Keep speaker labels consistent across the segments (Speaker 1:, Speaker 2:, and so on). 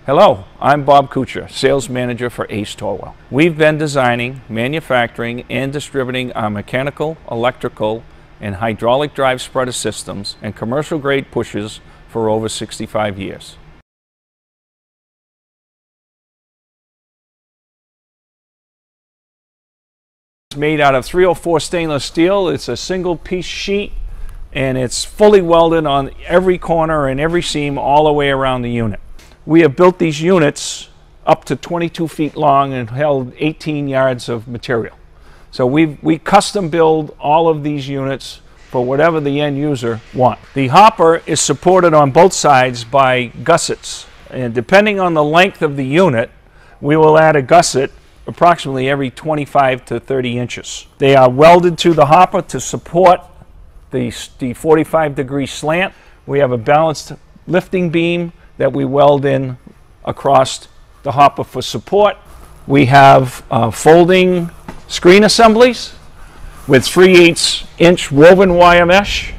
Speaker 1: Hello, I'm Bob Kuchar, Sales Manager for Ace Torwel. We've been designing, manufacturing, and distributing our mechanical, electrical, and hydraulic drive spreader systems and commercial grade pushers for over 65 years. It's made out of 304 stainless steel. It's a single piece sheet and it's fully welded on every corner and every seam all the way around the unit. We have built these units up to 22 feet long and held 18 yards of material. So we custom build all of these units for whatever the end user wants. The hopper is supported on both sides by gussets, and depending on the length of the unit, we will add a gusset approximately every 25 to 30 inches. They are welded to the hopper to support the 45-degree slant. We have a balanced lifting beam that we weld in across the hopper for support. We have folding screen assemblies with 3/8 inch woven wire mesh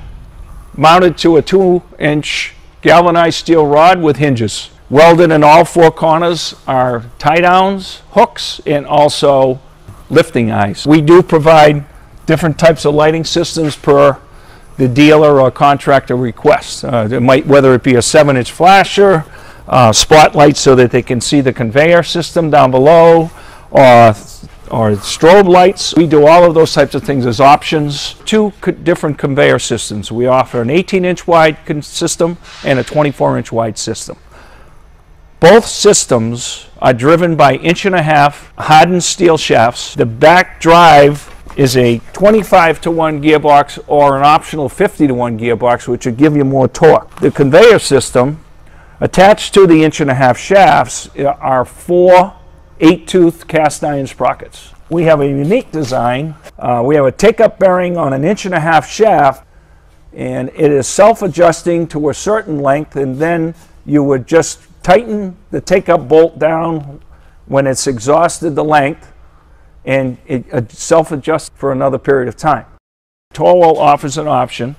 Speaker 1: mounted to a 2-inch galvanized steel rod with hinges. Welded in all four corners are tie-downs, hooks, and also lifting eyes. We do provide different types of lighting systems per the dealer or contractor request. Whether it be a 7-inch flasher, spotlights so that they can see the conveyor system down below, or strobe lights. We do all of those types of things as options. Two different conveyor systems. We offer an 18-inch wide system and a 24-inch wide system. Both systems are driven by 1.5-inch hardened steel shafts. The back drive is a 25-to-1 gearbox or an optional 50-to-1 gearbox, which would give you more torque. The conveyor system attached to the 1.5-inch shafts are 4 8-tooth cast iron sprockets. We have a unique design. We have a take-up bearing on an 1.5-inch shaft, and it is self-adjusting to a certain length, and then you would just tighten the take-up bolt down when it's exhausted the length, and it self-adjusts for another period of time. Torwel offers an option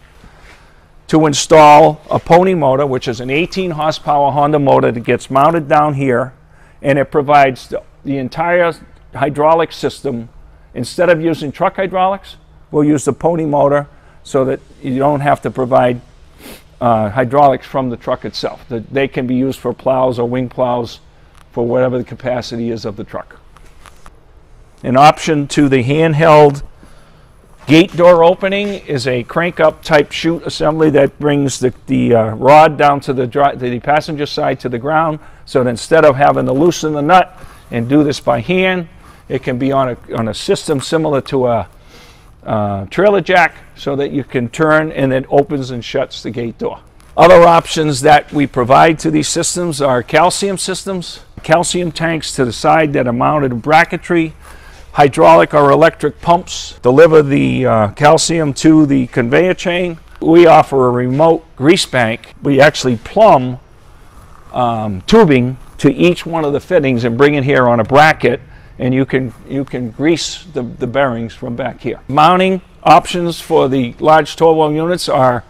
Speaker 1: to install a pony motor, which is an 18-horsepower Honda motor that gets mounted down here, and it provides the entire hydraulic system. Instead of using truck hydraulics, we'll use the pony motor so that you don't have to provide hydraulics from the truck itself. They can be used for plows or wing plows for whatever the capacity is of the truck. An option to the handheld gate door opening is a crank-up type chute assembly that brings the rod down to the passenger side to the ground, so that instead of having to loosen the nut and do this by hand, it can be on a system similar to a trailer jack, so that you can turn and it opens and shuts the gate door. Other options that we provide to these systems are calcium systems, calcium tanks to the side that are mounted in bracketry. Hydraulic or electric pumps deliver the calcium to the conveyor chain. We offer a remote grease bank. We actually plumb tubing to each one of the fittings and bring it here on a bracket, and you can grease the bearings from back here. Mounting options for the large Torwel units are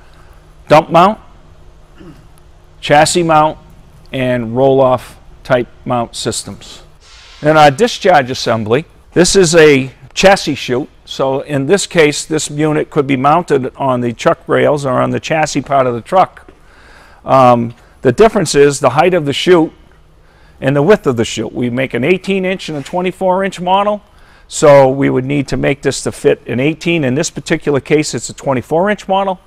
Speaker 1: dump mount, chassis mount, and roll-off type mount systems. And our discharge assembly. This is a chassis chute, so in this case, this unit could be mounted on the truck rails or on the chassis part of the truck. The difference is the height of the chute and the width of the chute. We make an 18-inch and a 24-inch model, so we would need to make this to fit an 18. In this particular case, it's a 24-inch model,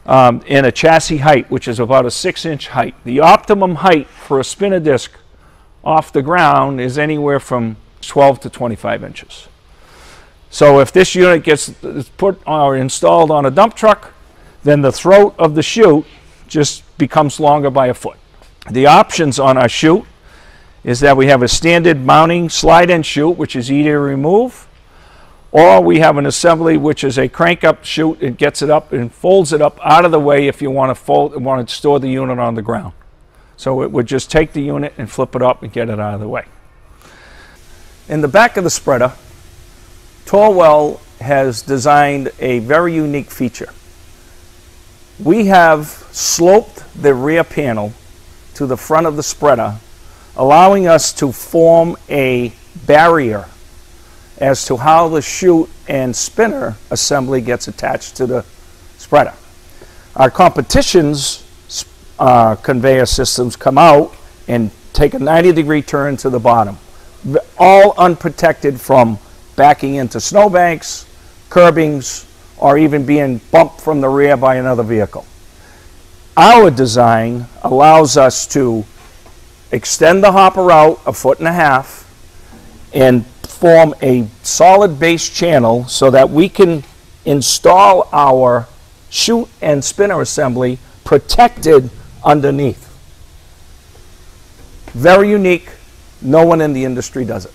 Speaker 1: and a chassis height, which is about a 6-inch height. The optimum height for a spinner disc off the ground is anywhere from 12 to 25 inches. So if this unit gets put or installed on a dump truck, then the throat of the chute just becomes longer by a foot. The options on our chute is that we have a standard mounting slide-in chute, which is easy to remove, or we have an assembly which is a crank-up chute. It gets it up and folds it up out of the way if you want to store the unit on the ground. So it would just take the unit and flip it up and get it out of the way. In the back of the spreader, Torwel has designed a very unique feature. We have sloped the rear panel to the front of the spreader allowing us to form a barrier as to how the chute and spinner assembly gets attached to the spreader. Our competition's conveyor systems come out and take a 90-degree turn to the bottom, all unprotected from backing into snowbanks, curbings, or even being bumped from the rear by another vehicle. Our design allows us to extend the hopper out 1.5 feet and form a solid base channel so that we can install our chute and spinner assembly protected underneath. Very unique. No one in the industry does it.